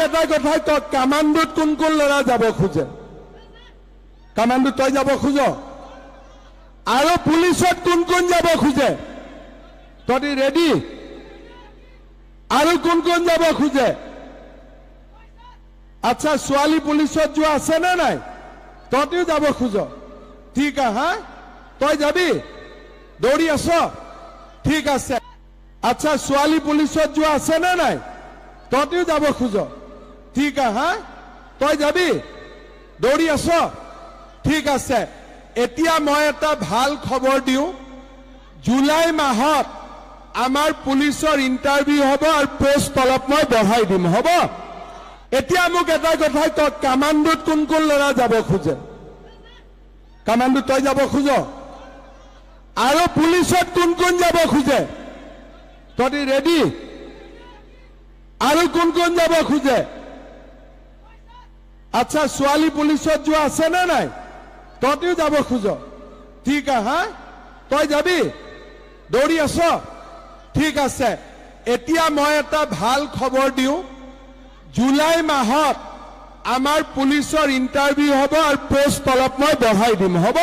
এটাই কথাই তই কামাণ্ডোত কোন কোন ল'ৰা যাব খোজে কামাণ্ডোত তই যাব খোজ আৰু পুলিচত কোন কোন যাব খোজে তই ৰেডি আৰু কোন কোন যাব খোজে আচ্ছা ছোৱালী পুলিচত যোৱা আছে নে নাই তইও যাব খোজ ঠিক হা তই যাবি দৌৰি আছ ঠিক আছে আচ্ছা ছোৱালী পুলিচত যোৱা আছে নে নাই তইও যাব খোজ ঠিক হা তই যাবি দৌৰি আছ ঠিক আছে এতিয়া মই এটা ভাল খবৰ দিওঁ জুলাই মাহত আমাৰ পুলিচৰ ইন্টাৰভিউ হ'ব আৰু পোষ্ট অলপ মই বঢ়াই দিম হ'ব এতিয়া মোক এটা কথাই তই কামাণ্ডোত কোন কোন ল'ৰা যাব খোজে কামাণ্ডোত তই যাব খোজ আৰু পুলিচত কোন কোন যাব খোজে তই ৰেডি আৰু কোন কোন যাব খোজে আচ্ছা ছোৱালী পুলিচত যোৱা আছে নে নাই তইও যাব খোজ ঠিক হা তই যাবি দৌৰি আছ ঠিক আছে এতিয়া মই এটা ভাল খবৰ দিওঁ জুলাই মাহত আমাৰ পুলিচৰ ইন্টাৰভিউ হ'ব আৰু পোষ্ট অলপ মই বঢ়াই দিম হ'ব